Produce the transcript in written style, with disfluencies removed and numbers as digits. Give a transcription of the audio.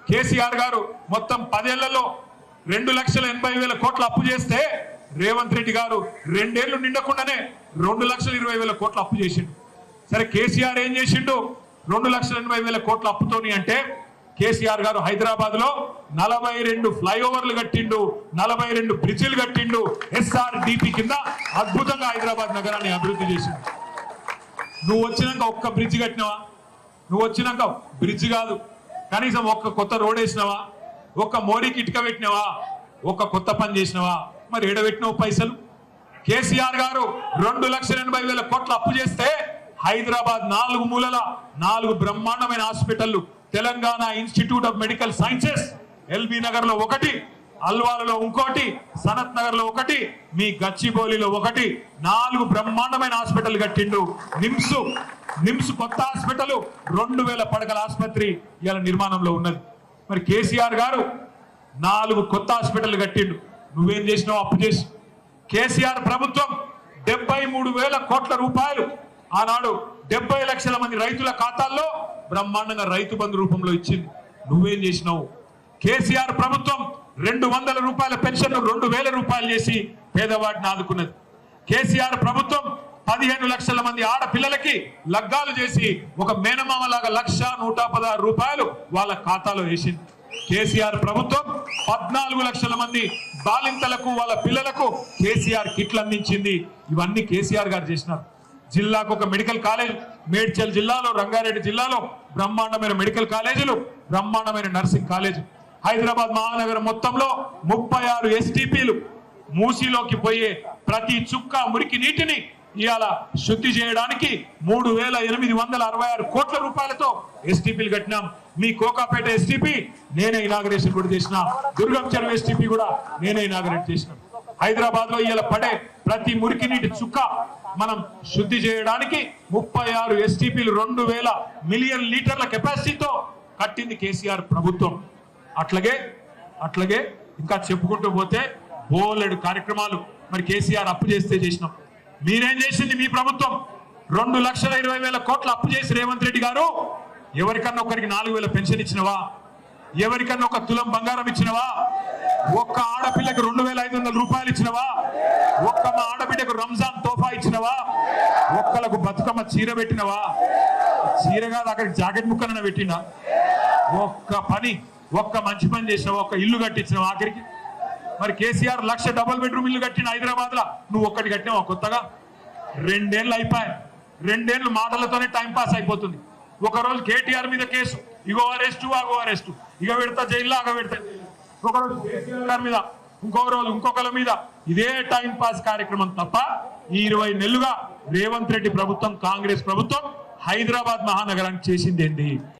కేసీఆర్ గారు మొత్తం 10 ఏళ్లలో 2,80,000 కోట్ల అప్పు చేస్తే రేవంత్ రెడ్డి గారు 2 ఏళ్లు నిండకుండానే 2,20,000 కోట్ల అప్పు చేసిండు. సరే కేసీఆర్ ఏం చేసిండు 2,80,000 కోట్ల అప్పుతోని అంటే కేసీఆర్ గారు హైదరాబాద్ లో 42 ఫ్లైఓవర్లు కట్టిండు, 42 బ్రిడ్జిలు కట్టిండు, SRDP కింద అద్భుతంగా హైదరాబాద్ నగరాన్ని అభివృద్ధి చేసిండు. నువ్వు వచ్చినాక ఒక్క బ్రిడ్జ్ కట్టినావా? నువ్వు వచ్చినాక బ్రిడ్జ్ కాదు కనీసం ఒక్క కొత్త రోడ్ వేసినావా? ఒక్క మోడీకి ఇటుక పెట్టినావా? ఒక్క కొత్త పని చేసినావా? మరి ఏడబెట్టినావు పైసలు? కేసీఆర్ గారు 2,80,000 కోట్ల అప్పు చేస్తే హైదరాబాద్ 4 మూలల 4 బ్రహ్మాండమైన హాస్పిటళ్లు, Telangana Institute of Medical Sciences LB Nagar లో ఒకటి, అల్వాలలో ఇంకోటి, సనత్ నగర్ లో ఒకటి, మీ గచ్చిబౌలిలో ఒకటి, 4 బ్రహ్మాండమైన హాస్పిటల్ కట్టిండు. నిమ్స్ కొత్త హాస్పిటల్ 2,000 పడకల ఆసుపత్రి ఇవాళ నిర్మాణంలో ఉన్నది. మరి కేసీఆర్ గారు 4 కొత్త హాస్పిటల్ కట్టిండు. నువ్వేం చేసినావు అప్పు చేసి? కేసీఆర్ ప్రభుత్వం 73,000 కోట్ల రూపాయలు ఆనాడు 70 లక్షల మంది రైతుల ఖాతాల్లో బ్రహ్మాండంగా రైతు బంధు రూపంలో ఇచ్చింది. నువ్వేం చేసినావు? కేసీఆర్ ప్రభుత్వం 200 రూపాయల పెన్షన్ 2,000 రూపాయలు చేసి పేదవాడిని ఆదుకున్నది. కేసీఆర్ ప్రభుత్వం 15 లక్షల మంది ఆడపిల్లలకి లగ్గాలు చేసి ఒక మేనమామలాగా 1,116 రూపాయలు వాళ్ళ ఖాతాలో వేసింది. కేసీఆర్ ప్రభుత్వం 14 లక్షల మంది బాలింతలకు వాళ్ళ పిల్లలకు కేసీఆర్ కిట్లు అందించింది. ఇవన్నీ కేసీఆర్ గారు చేసినారు. జిల్లాకు ఒక మెడికల్ కాలేజ్, మేడ్చల్ జిల్లాలో, రంగారెడ్డి జిల్లాలో బ్రహ్మాండమైన మెడికల్ కాలేజీలు, బ్రహ్మాండమైన నర్సింగ్ కాలేజ్. హైదరాబాద్ మహానగరం మొత్తంలో 36 STPలు, మూసీలోకి పోయే ప్రతి చుక్క మురికి నీటిని ఇవాళ శుద్ధి చేయడానికి 3,866 కోట్ల రూపాయలతో STPలు కట్టినాం. మీ కోకాపేట STP నేనే ఇనాగరేషన్ కూడా చేసిన, దుర్గం చెరువు STP కూడా నేనే ఇనాగరేట్ చేసిన. హైదరాబాద్ లో ఇవాళ పడే ప్రతి మురికి నీటి చుక్క మనం శుద్ధి చేయడానికి 36 STPలు 2,000 మిలియన్ లీటర్ల కెపాసిటీతో కట్టింది కేసీఆర్ ప్రభుత్వం. అట్లాగే ఇంకా చెప్పుకుంటూ పోతే బోలెడు కార్యక్రమాలు మరి కేసీఆర్ అప్పు చేస్తే చేసినాం. మీరేం చేసింది? మీ ప్రభుత్వం 2,20,000 కోట్ల అప్పు చేసి రేవంత్ రెడ్డి గారు ఎవరికన్నా ఒకరికి 4,000 పెన్షన్ ఇచ్చినవా? ఎవరికన్నా ఒక తులం బంగారం ఇచ్చినవా? ఒక్క ఆడపిల్లకి 2,500 రూపాయలు ఇచ్చినవా? ఒక్క మా ఆడబిడ్డకు రంజాన్ తోఫా ఇచ్చినవా? ఒక్కలకు బతుకమ్మ చీర పెట్టినవా? చీర కాదు, అక్కడికి జాకెట్ ముక్కన పెట్టినా? ఒక్క మంచి పని చేసినావా? ఒక్క ఇల్లు కట్టించినావా ఆఖరికి? మరి కేసీఆర్ 1,00,000 డబుల్ బెడ్రూమ్ ఇల్లు కట్టిన హైదరాబాద్ లో, నువ్వు ఒక్కటి కట్టినావా కొత్తగా? 2 ఏళ్ళు అయిపోయాయి. 2 ఏళ్ళు మాటలతోనే టైం పాస్ అయిపోతుంది. ఒక రోజు కేటీఆర్ మీద కేసు, ఇగో అరెస్టు, అగో అరెస్టు, ఇక పెడతా జైల్లో, అగ పెడతా. ఒకరోజు కేసీఆర్ మీద, ఇంకొక రోజు ఇంకొకరి మీద, ఇదే టైం పాస్ కార్యక్రమం తప్ప ఈ 20 నెలలుగా రేవంత్ రెడ్డి ప్రభుత్వం, కాంగ్రెస్ ప్రభుత్వం హైదరాబాద్ మహానగరానికి చేసింది ఏంటి?